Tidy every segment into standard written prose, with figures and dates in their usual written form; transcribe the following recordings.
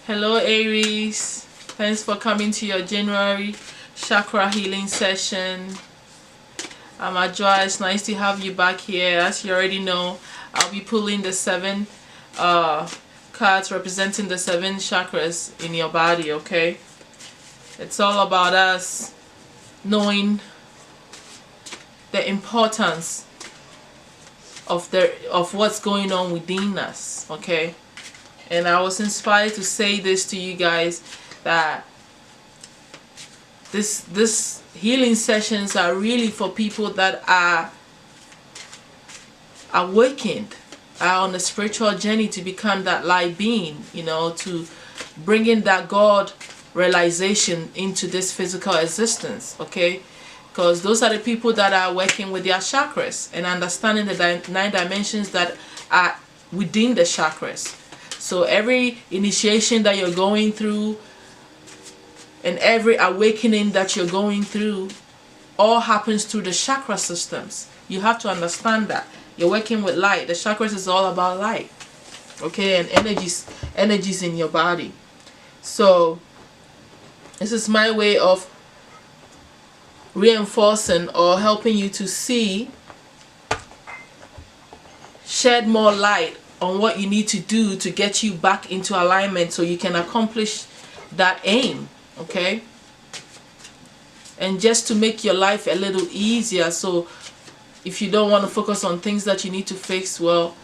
Hello Aries, thanks for coming to your January chakra healing session. I'm Adjoa. It's nice to have you back here. As you already know, I'll be pulling the 7 cards representing the 7 chakras in your body, okay? It's all about us knowing the importance of what's going on within us, okay? And I was inspired to say this to you guys, that this healing sessions are really for people that are awakened, are on a spiritual journey to become that light being, you know, to bring in that God realization into this physical existence, okay? Because those are the people that are working with their chakras and understanding the 9 dimensions that are within the chakras. So every initiation that you're going through and every awakening that you're going through all happens through the chakra systems. You have to understand that. You're working with light. The chakras is all about light. Okay, and energies in your body. So this is my way of reinforcing or helping you to see, shed more light on what you need to do to get you back into alignment so you can accomplish that aim, okay? And just to make your life a little easier, so if you don't want to focus on things that you need to fix, well,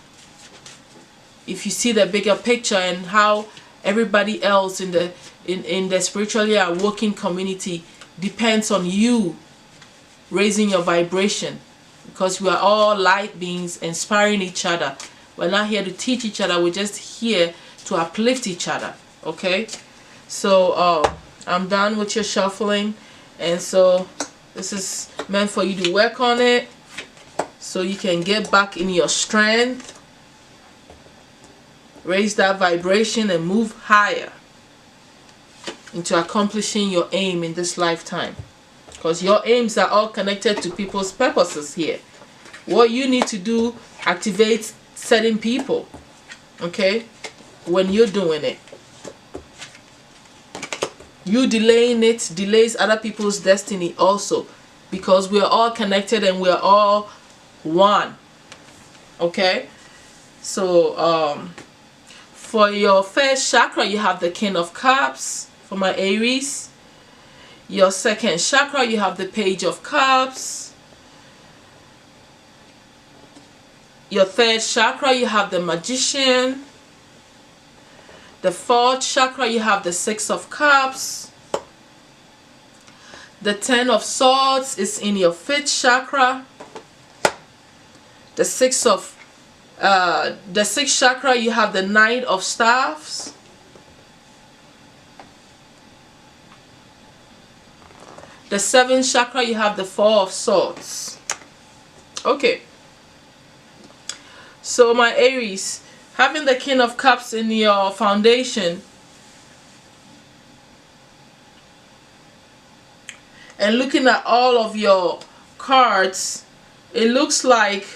if you see the bigger picture and how everybody else in the spiritually awoken community depends on you raising your vibration, because we are all light beings inspiring each other. We're not here to teach each other, we're just here to uplift each other, okay? So I'm done with your shuffling, and so this is meant for you to work on it so you can get back in your strength, raise that vibration and move higher into accomplishing your aim in this lifetime, because your aims are all connected to people's purposes here. What you need to do activates certain people, okay? When you're doing it, you delaying it delays other people's destiny also, because we're all connected and we're all one, okay? So for your first chakra, you have the King of Cups for my Aries. Your second chakra, you have the Page of Cups. Your third chakra, you have the Magician. The 4th chakra, you have the 6 of Cups. The 10 of Swords is in your 5th chakra. The 6th chakra, you have the Knight of Staffs. The 7th chakra, you have the 4 of Swords. Okay. So my Aries, having the King of Cups in your foundation and looking at all of your cards, it looks like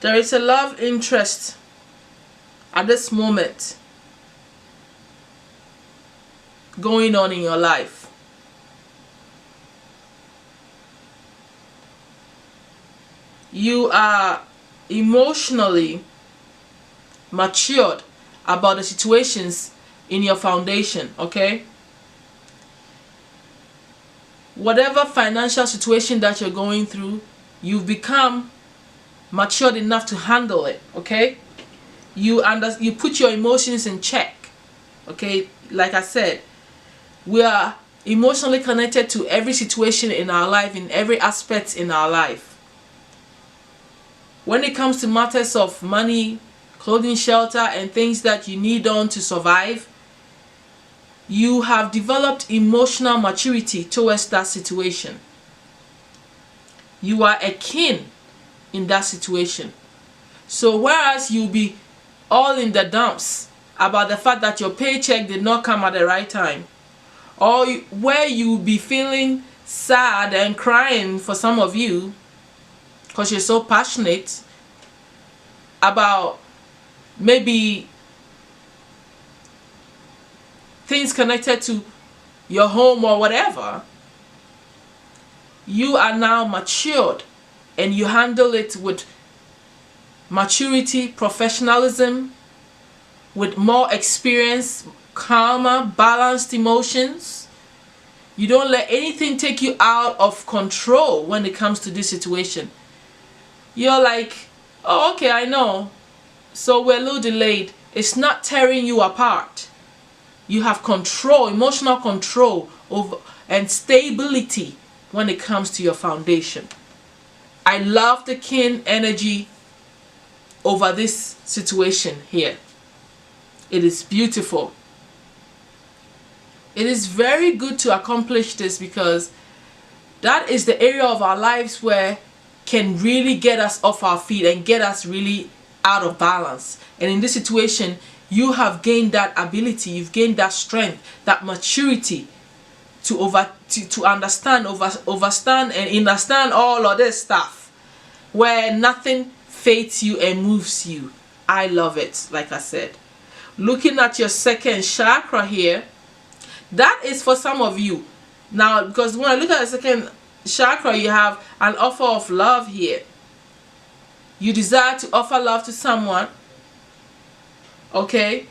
there is a love interest at this moment going on in your life. You are emotionally matured about the situations in your foundation, okay? Whatever financial situation that you're going through, you've become matured enough to handle it, okay? You put your emotions in check, okay? Like I said, we are emotionally connected to every situation in our life, in every aspect in our life. When it comes to matters of money, clothing, shelter, and things that you need on to survive, you have developed emotional maturity towards that situation. You are a king in that situation. So whereas you'll be all in the dumps about the fact that your paycheck did not come at the right time, or where you'll be feeling sad and crying for some of you because you're so passionate about maybe things connected to your home or whatever, you are now matured and you handle it with maturity, professionalism, with more experience, calmer, balanced emotions. You don't let anything take you out of control when it comes to this situation. You're like, oh, okay, I know. So we're a little delayed. It's not tearing you apart. You have control, emotional control over and stability when it comes to your foundation. I love the kin energy over this situation here. It is beautiful. It is very good to accomplish this because that is the area of our lives where can really get us off our feet and get us really out of balance. And in this situation, you have gained that ability, you've gained that strength, that maturity to understand, overstand and understand all of this stuff where nothing fates you and moves you. I love it, like I said. Looking at your second chakra here, that is for some of you. Now, because when I look at the second chakra, you have an offer of love here. You desire to offer love to someone. Okay.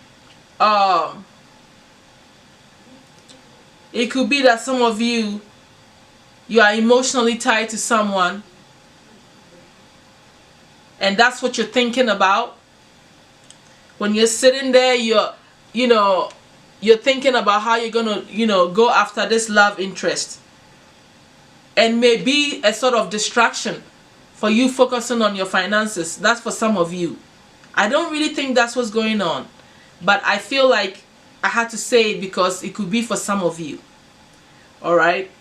It could be that some of you are emotionally tied to someone, and that's what you're thinking about. When you're sitting there, you're thinking about how you're gonna, go after this love interest. And maybe a sort of distraction for you focusing on your finances. That's for some of you. I don't really think that's what's going on, but I feel like I had to say it because it could be for some of you. Alright?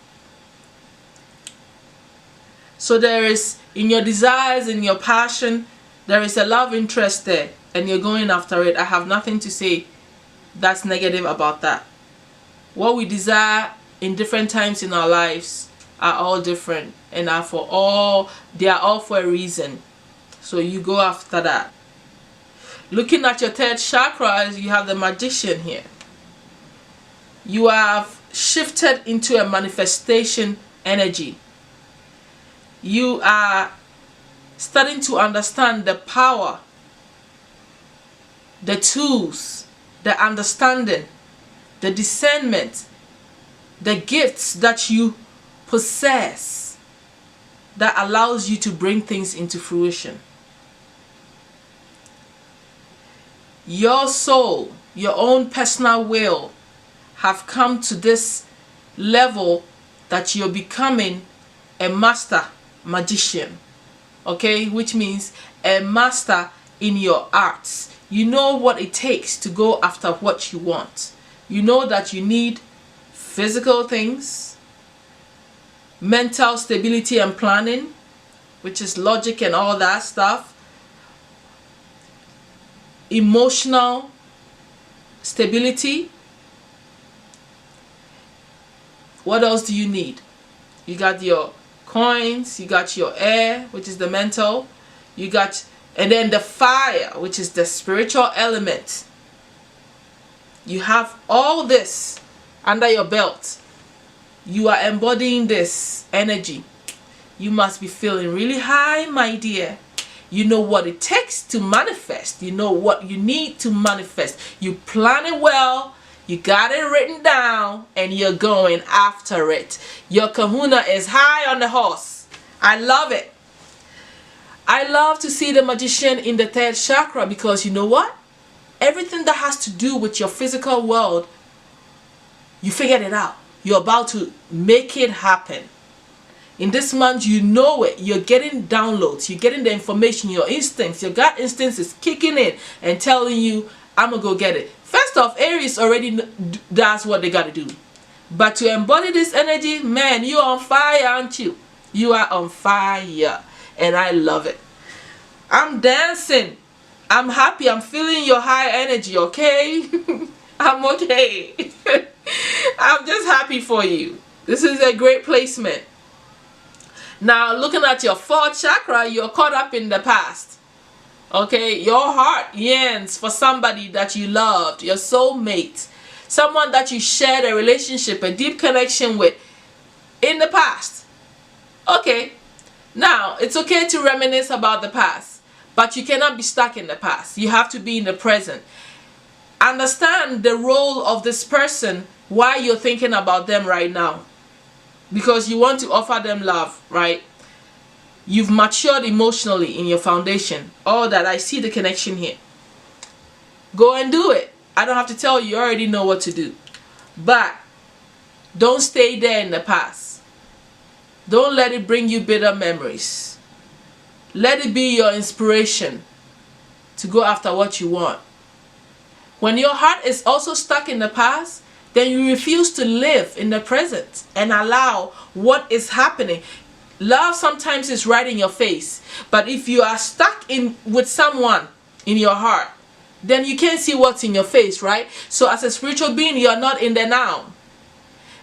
So there is, in your desires, in your passion, there is a love interest there, and you're going after it. I have nothing to say that's negative about that. What we desire in different times in our lives are all different and they are all for a reason. So you go after that. Looking at your third chakra, you have the Magician here. You have shifted into a manifestation energy. You are starting to understand the power, the tools, the understanding, the discernment, the gifts that you possess that allows you to bring things into fruition. Your soul, your own personal will have come to this level that you're becoming a master magician. Okay, which means a master in your arts. You know what it takes to go after what you want. You know that you need physical things, mental stability and planning, which is logic and all that stuff, emotional stability. What else do you need? You got your coins, you got your air, which is the mental, you got, and then the fire, which is the spiritual element. You have all this under your belt. You are embodying this energy. You must be feeling really high, my dear. You know what it takes to manifest. You know what you need to manifest. You plan it well. You got it written down and you're going after it. Your kahuna is high on the horse. I love it. I love to see the Magician in the third chakra because you know what? Everything that has to do with your physical world, you figured it out. You're about to make it happen. In this month, you know it. You're getting downloads. You're getting the information. Your instincts, your gut instincts is kicking in and telling you, I'm going to go get it. First off, Aries already does what they got to do. But to embody this energy, man, you're on fire, aren't you? You are on fire. And I love it. I'm dancing. I'm happy. I'm feeling your high energy, okay? I'm okay. I'm just happy for you. This is a great placement. Now, looking at your fourth chakra, you're caught up in the past. Okay, your heart yearns for somebody that you loved, your soulmate, someone that you shared a relationship, a deep connection with in the past. Okay, now it's okay to reminisce about the past, but you cannot be stuck in the past. You have to be in the present. Understand the role of this person, why you're thinking about them right now, because you want to offer them love, right? You've matured emotionally in your foundation. All that, I see the connection here. Go and do it. I don't have to tell you, you already know what to do. But don't stay there in the past. Don't let it bring you bitter memories. Let it be your inspiration to go after what you want. When your heart is also stuck in the past, then you refuse to live in the present and allow what is happening. Love sometimes is right in your face, but if you are stuck in with someone in your heart, then you can't see what's in your face, right? So as a spiritual being, you're not in the now.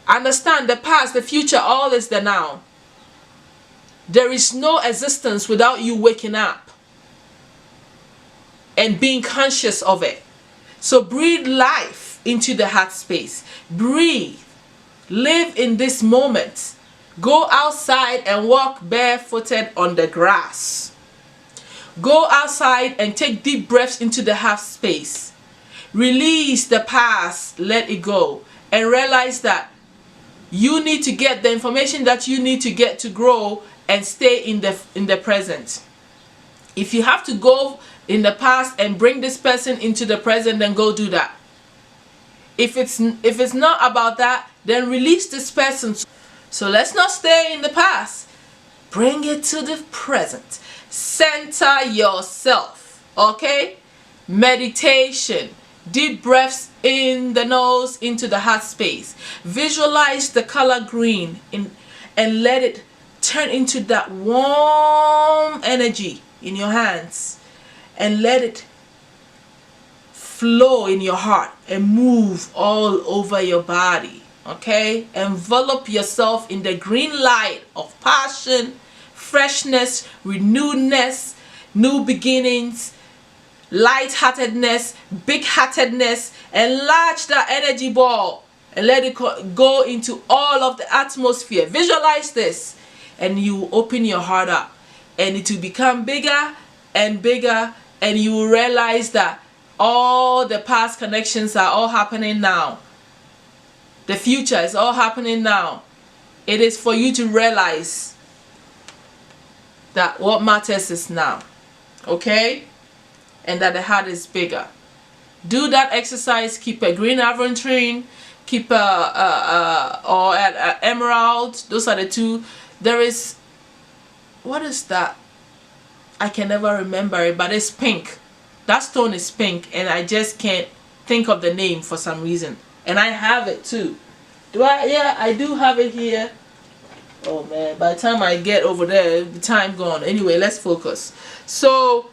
Understand the past, the future, all is the now. There is no existence without you waking up and being conscious of it. So breathe life into the heart space. Breathe. Live in this moment. Go outside and walk barefooted on the grass. Go outside and take deep breaths into the heart space. Release the past, let it go, and realize that you need to get the information that you need to get to grow and stay in the present. If you have to go in the past and bring this person into the present, then go do that. If it's not about that, then release this person. So let's not stay in the past. Bring it to the present. Center yourself. Okay? Meditation. Deep breaths in the nose into the heart space. Visualize the color green and let it turn into that warm energy in your hands. And let it flow in your heart and move all over your body. Okay? Envelop yourself in the green light of passion, freshness, renewedness, new beginnings, lightheartedness, big-heartedness. Enlarge that energy ball and let it go into all of the atmosphere. Visualize this and you open your heart up and it will become bigger and bigger, and you will realize that all the past connections are all happening now. The future is all happening now. It is for you to realize that what matters is now. Okay? And that the heart is bigger. Do that exercise. Keep a green aventurine. Keep a emerald. Those are the two. There is, what is that? I can never remember it, but it's pink. That stone is pink, and I just can't think of the name for some reason. And I have it too. Do I? Yeah, I do have it here. Oh man, by the time I get over there, the time gone. Anyway, let's focus. So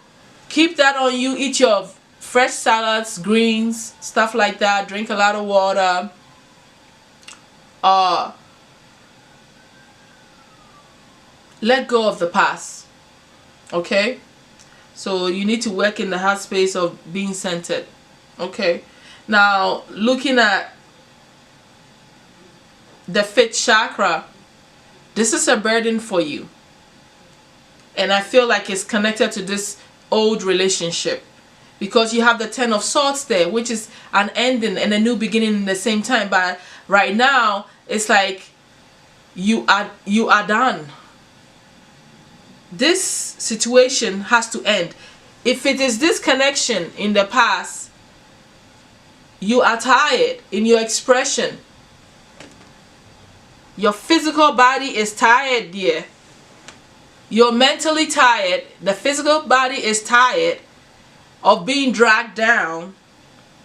keep that on you. Eat your fresh salads, greens, stuff like that. Drink a lot of water. Let go of the past. Okay? So you need to work in the heart space of being centered. Okay? Now, looking at the 5th chakra, this is a burden for you. And I feel like it's connected to this old relationship. Because you have the 10 of Swords there, which is an ending and a new beginning at the same time. But right now, it's like you are done. This situation has to end. If it is this connection in the past, you are tired in your expression. Your physical body is tired, dear. You're mentally tired. The physical body is tired of being dragged down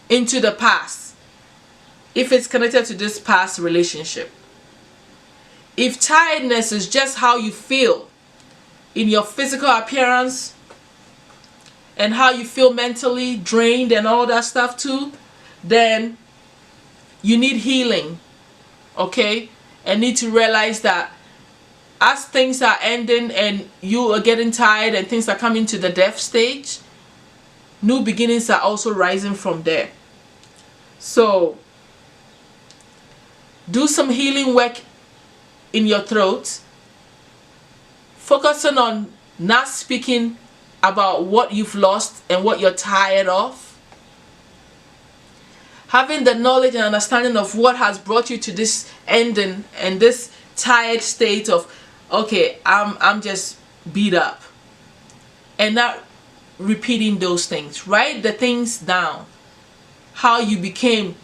into the past. If it's connected to this past relationship. If tiredness is just how you feel in your physical appearance and how you feel mentally drained and all that stuff too, then you need healing. Okay? And need to realize that as things are ending and you are getting tired and things are coming to the death stage, new beginnings are also rising from there. So do some healing work in your throat, focusing on not speaking about what you've lost and what you're tired of. Having the knowledge and understanding of what has brought you to this ending and this tired state of, okay, I'm just beat up, and not repeating those things. Write the things down, how you became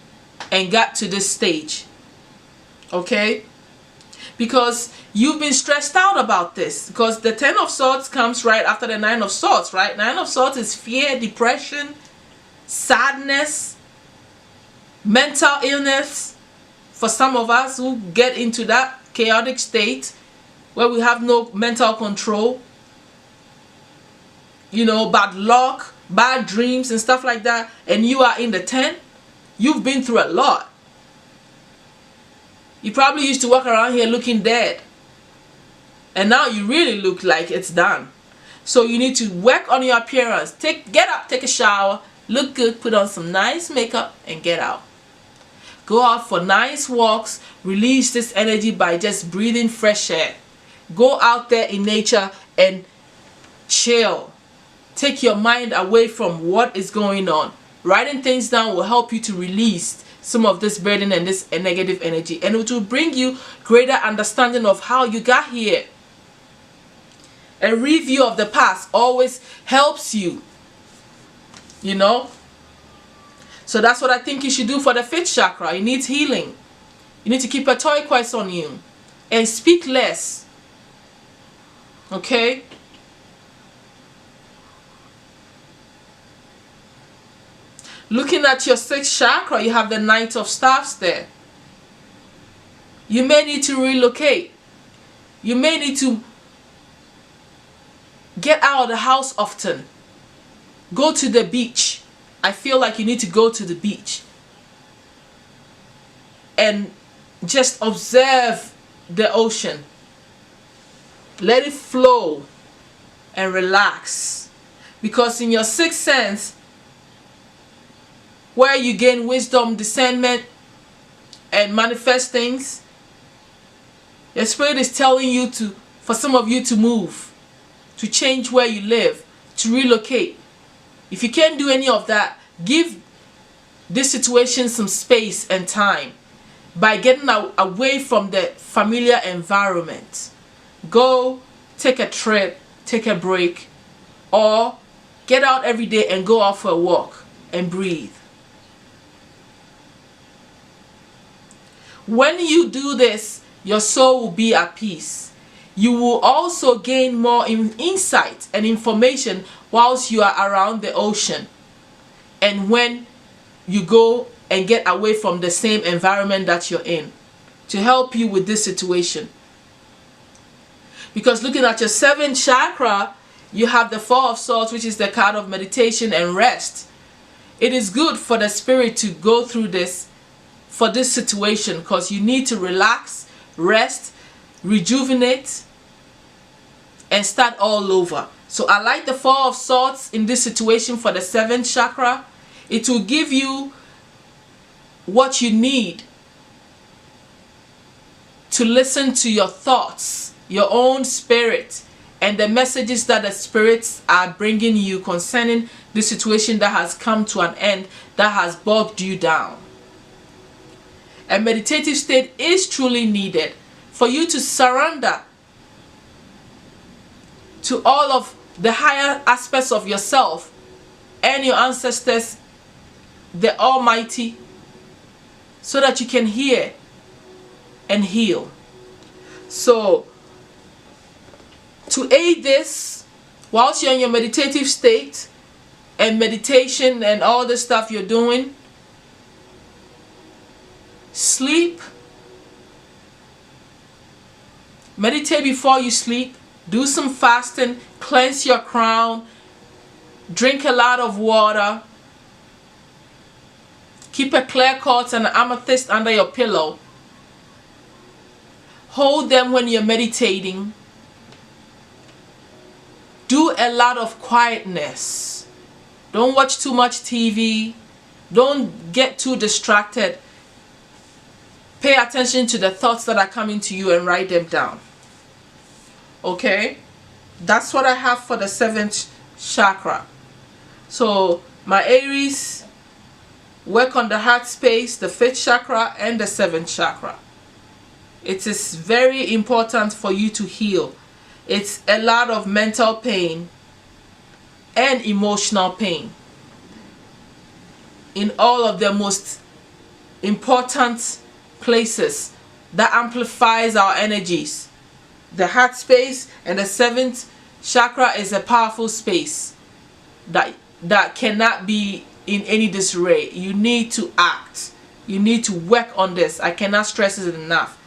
and got to this stage, okay? Because you've been stressed out about this, because the 10 of Swords comes right after the 9 of Swords, right? 9 of Swords is fear, depression, sadness, mental illness. For some of us who get into that chaotic state where we have no mental control, you know, bad luck, bad dreams and stuff like that, and you are in the 10, you've been through a lot. You probably used to walk around here looking dead, and now you really look like it's done. So you need to work on your appearance. Get up, take a shower, look good, put on some nice makeup, and get out. Go out for nice walks. Release this energy by just breathing fresh air. Go out there in nature and chill. Take your mind away from what is going on. Writing things down will help you to release some of this burden and this negative energy, and it will bring you greater understanding of how you got here. A review of the past always helps you, you know. So that's what I think you should do for the 5th chakra. It needs healing. You need to keep a turquoise on you and speak less. Okay? Looking at your 6th chakra, you have the Knight of Staffs there. You may need to relocate. You may need to get out of the house often. Go to the beach. I feel like you need to go to the beach and just observe the ocean. Let it flow and relax. Because in your 6th sense, where you gain wisdom, discernment, and manifest things, your spirit is telling you to, for some of you, to move, to change where you live, to relocate. If you can't do any of that, give this situation some space and time by getting away from the familiar environment. Go take a trip, take a break, or get out every day and go out for a walk and breathe. When you do this, your soul will be at peace. You will also gain more insight and information whilst you are around the ocean, and when you go and get away from the same environment that you're in, to help you with this situation. Because looking at your 7th chakra, you have the 4 of Swords, which is the card of meditation and rest. It is good for the spirit to go through this, for this situation, because you need to relax, rest, rejuvenate, and start all over. So I like the 4 of Swords in this situation for the 7th chakra. It will give you what you need to listen to your thoughts, your own spirit, and the messages that the spirits are bringing you concerning the situation that has come to an end, that has bogged you down. A meditative state is truly needed for you to surrender to all of the higher aspects of yourself and your ancestors, the Almighty, so that you can hear and heal. So, to aid this, whilst you're in your meditative state and meditation and all the stuff you're doing, sleep, meditate before you sleep, do some fasting, cleanse your crown, drink a lot of water, keep a clear quartz and an amethyst under your pillow, hold them when you're meditating, do a lot of quietness. Don't watch too much TV. Don't get too distracted. Pay attention to the thoughts that are coming to you and write them down. Okay? That's what I have for the 7th chakra. So my Aries, work on the heart space, the 5th chakra and the 7th chakra. It is very important for you to heal. It's a lot of mental pain and emotional pain in all of the most important places that amplifies our energies. The heart space and the 7th chakra is a powerful space that cannot be in any disarray. You need to act. You need to work on this. I cannot stress it enough.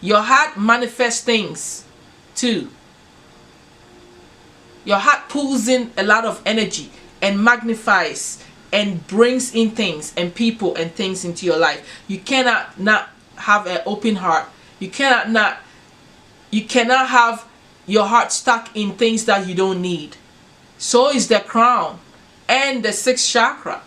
Your heart manifests things too. Your heart pulls in a lot of energy and magnifies and brings in things and people and things into your life. You cannot not have an open heart. You cannot have your heart stuck in things that you don't need. So is the crown and the 6th chakra.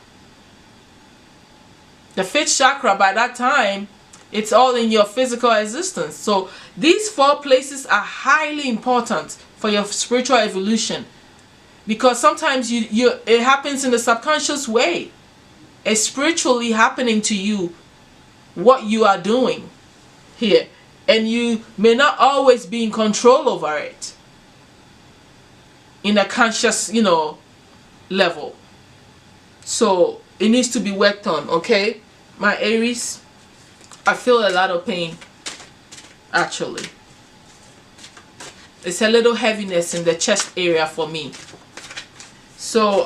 The 5th chakra, by that time, it's all in your physical existence. So these 4 places are highly important for your spiritual evolution, because sometimes it happens in the subconscious way. It's spiritually happening to you what you are doing here, and you may not always be in control over it in a conscious, level. So it needs to be worked on. Okay, my Aries, I feel a lot of pain actually. It's a little heaviness in the chest area for me. So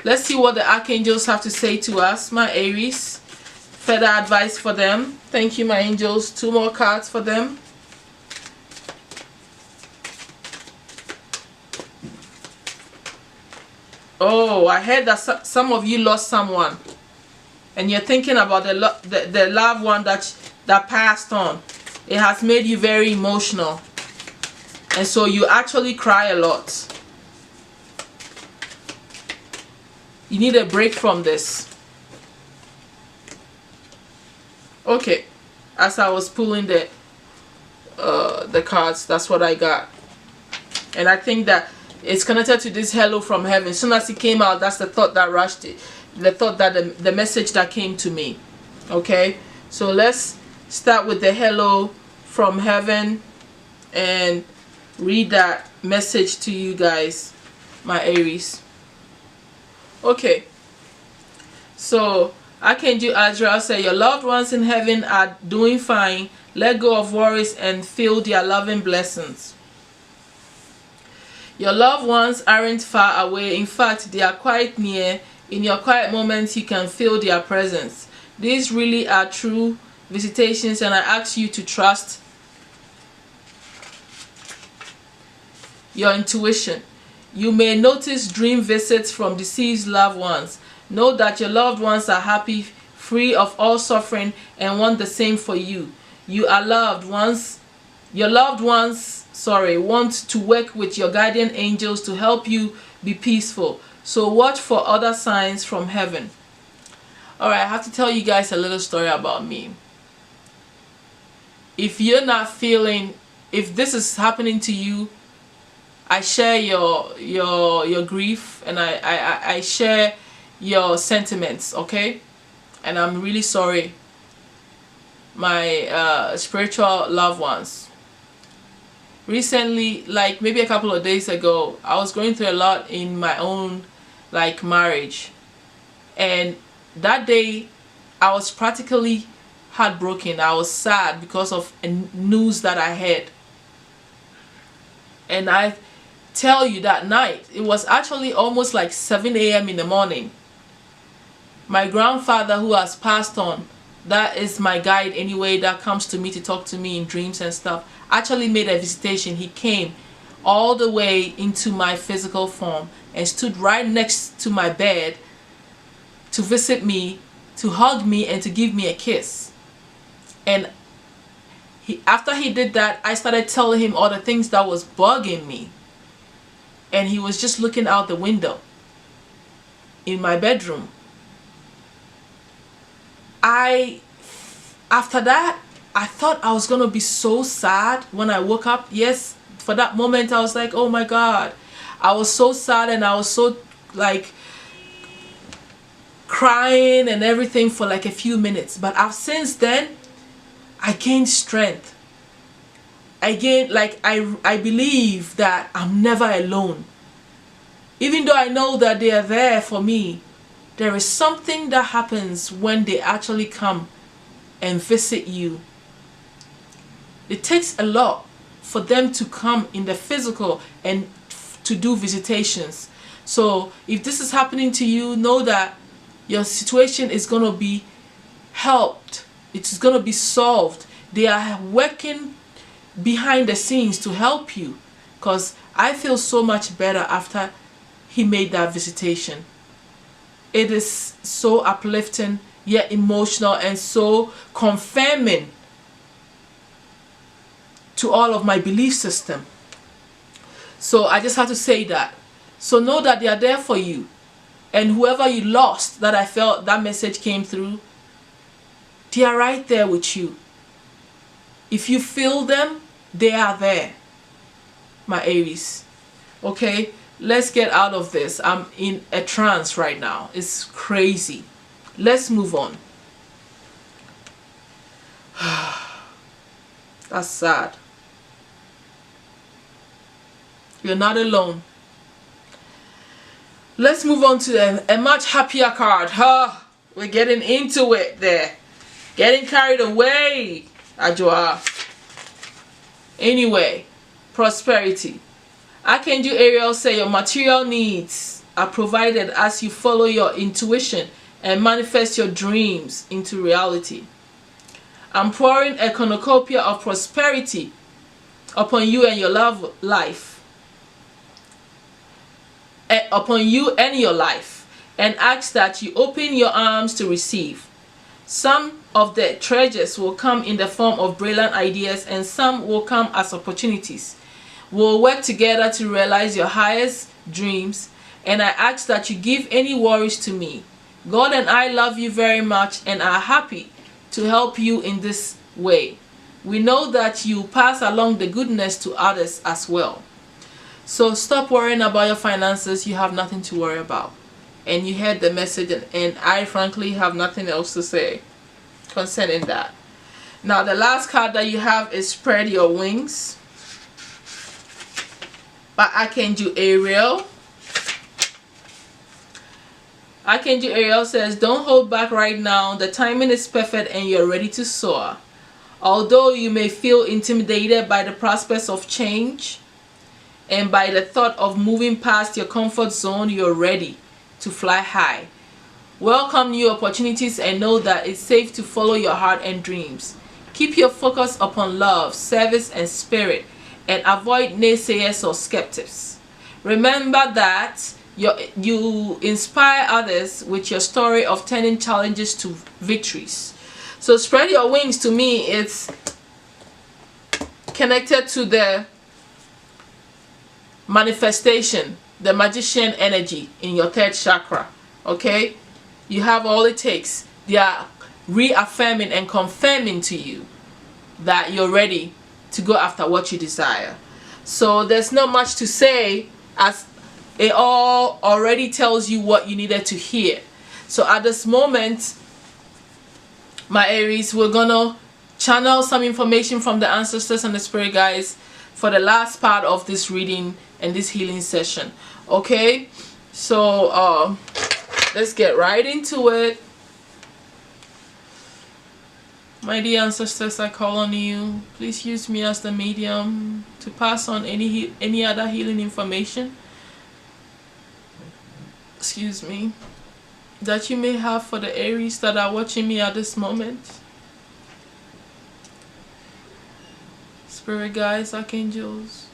let's see what the archangels have to say to us, my Aries. Further advice for them. Thank you, my angels. 2 more cards for them. Oh, I heard that some of you lost someone, and you're thinking about the loved one that passed on. It has made you very emotional, and so you actually cry a lot. You need a break from this. Okay, as I was pulling the cards, that's what I got, and I think that it's connected to this hello from heaven. As soon as it came out, that's the thought that rushed it, the thought that the message that came to me. Okay, so let's start with the hello from heaven and read that message to you guys, my Aries. Okay, so Archangel Azrael said, your loved ones in heaven are doing fine. Let go of worries and feel their loving blessings. Your loved ones aren't far away. In fact, they are quite near. In your quiet moments, you can feel their presence. These really are true visitations, and I ask you to trust your intuition. You may notice dream visits from deceased loved ones. Know that your loved ones are happy, free of all suffering, and want the same for you. Your loved ones want to work with your guardian angels to help you be peaceful. So watch for other signs from heaven. Alright, I have to tell you guys a little story about me. If you're not feeling, if this is happening to you, I share your grief, and I share your sentiments, okay? And I'm really sorry, my spiritual loved ones. Recently, like maybe a couple of days ago, I was going through a lot in my own marriage, and that day I was practically heartbroken. I was sad because of news that I heard, and I tell you, that night it was actually almost like 7 a.m. in the morning. My grandfather, who has passed on, that is my guide anyway, that comes to me to talk to me in dreams and stuff, actually made a visitation. He came all the way into my physical form and stood right next to my bed to visit me, to hug me, and to give me a kiss. And after he did that, I started telling him all the things that was bugging me, and he was just looking out the window. in my bedroom. After that, I thought I was gonna be so sad when I woke up. Yes, for that moment I was like, oh my God. I was so sad, and I was so like crying and everything for like a few minutes. But since then, I gained strength. I believe that I'm never alone. Even though I know that they are there for me, there is something that happens when they actually come and visit you. It takes a lot for them to come in the physical and to do visitations. So if this is happening to you, know that your situation is going to be helped. It's going to be solved. They are working behind the scenes to help you, because I feel so much better after he made that visitation. It is so uplifting, yet emotional, and so confirming to all of my belief system. So I just have to say that. So know that they are there for you. And whoever you lost, that I felt that message came through, they are right there with you. If you feel them, they are there, my Aries. Okay, let's get out of this. I'm in a trance right now. It's crazy. Let's move on. That's sad. You're not alone. Let's move on to a much happier card. We're getting into it there. Getting carried away, Ajwa. Anyway, prosperity. Archangel Ariel say your material needs are provided as you follow your intuition and manifest your dreams into reality. I'm pouring a cornucopia of prosperity upon you and your love life. Upon you and your life, and ask that you open your arms to receive. Some of the treasures will come in the form of brilliant ideas, and some will come as opportunities. We'll work together to realize your highest dreams, and I ask that you give any worries to me. God and I love you very much and are happy to help you in this way. We know that you pass along the goodness to others as well. So stop worrying about your finances. You have nothing to worry about. And you heard the message, and I frankly have nothing else to say concerning that. Now the last card that you have is Spread Your Wings by Archangel Ariel. Archangel Ariel says, don't hold back right now. The timing is perfect and you're ready to soar. Although you may feel intimidated by the prospects of change and by the thought of moving past your comfort zone, you're ready to fly high. Welcome new opportunities and know that it's safe to follow your heart and dreams. Keep your focus upon love, service, and spirit, and avoid naysayers or skeptics. Remember that you inspire others with your story of turning challenges to victories. So spread your wings, to me, it's connected to the manifestation, the magician energy in your third chakra. Okay, you have all it takes. They are reaffirming and confirming to you that you're ready to go after what you desire. So there's not much to say, as it all already tells you what you needed to hear. So at this moment, my Aries, we're gonna channel some information from the ancestors and the spirit guides for the last part of this reading and this healing session. Okay, so let's get right into it. My dear ancestors, I call on you. Please use me as the medium to pass on any other healing information, excuse me, that you may have for the Aries that are watching me at this moment. Spirit guides, archangels,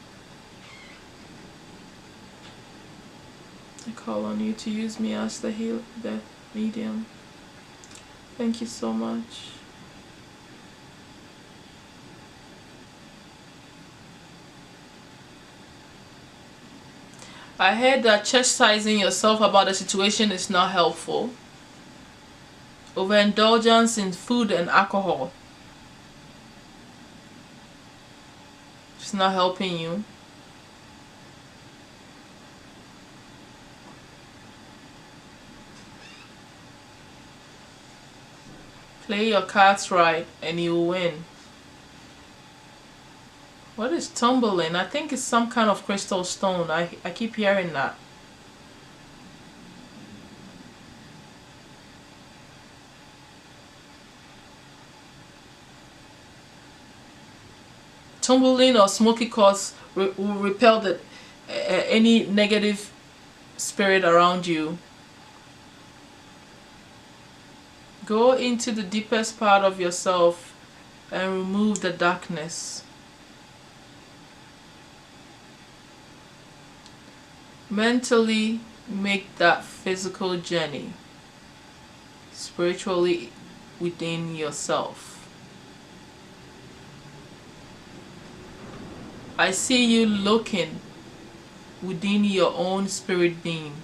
I call on you to use me as the medium. Thank you so much. I heard that chastising yourself about the situation is not helpful. Overindulgence in food and alcohol, it's not helping you. Play your cards right and you'll win. What is tumbling? I think it's some kind of crystal stone. I keep hearing that. Tumbling or smoky quartz will repel any negative spirit around you. Go into the deepest part of yourself and remove the darkness. Mentally make that physical journey. Spiritually within yourself. I see you looking within your own spirit being.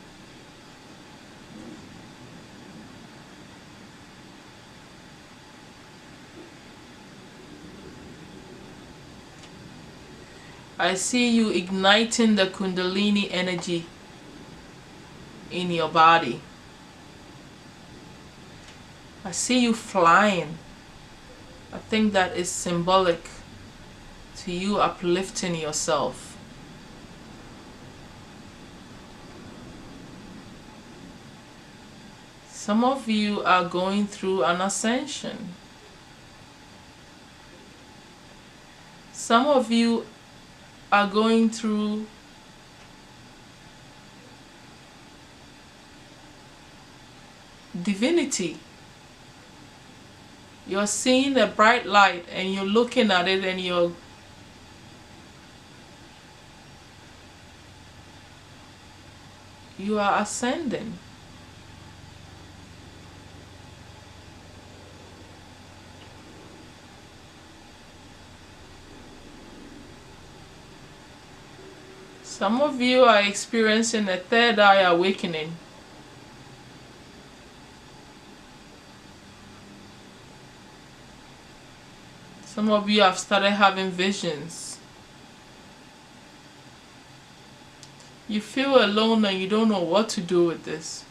I see you igniting the Kundalini energy in your body. I see you flying. I think that is symbolic to you uplifting yourself. Some of you are going through an ascension. Some of you are going through divinity. You're seeing a bright light and you're looking at it and you are ascending. Some of you are experiencing a third eye awakening. Some of you have started having visions. You feel alone and you don't know what to do with this.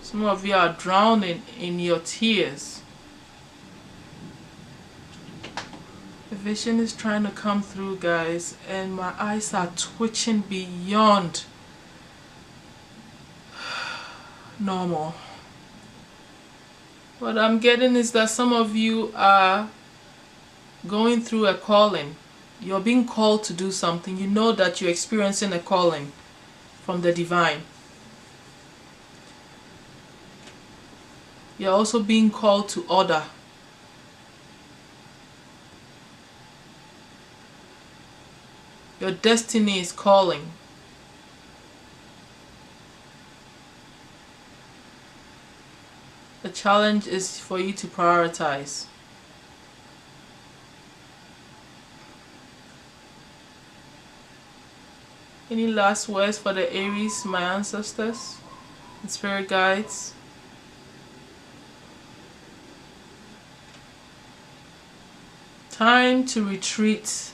Some of you are drowning in your tears. The vision is trying to come through, guys, and my eyes are twitching beyond normal. What I'm getting is that some of you are going through a calling. You're being called to do something. You know that you're experiencing a calling from the divine. You're also being called to order. Your destiny is calling. The challenge is for you to prioritize. Any last words for the Aries, my ancestors and spirit guides? Time to retreat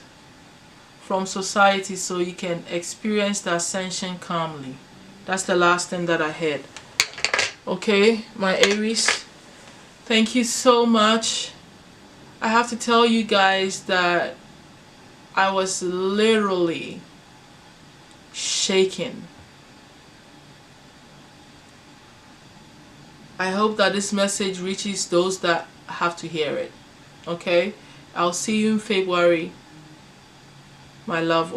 from society so you can experience the ascension calmly. That's the last thing that I heard. Okay, my Aries, thank you so much. I have to tell you guys that I was literally shaken. I hope that this message reaches those that have to hear it. Okay, I'll see you in February. My love.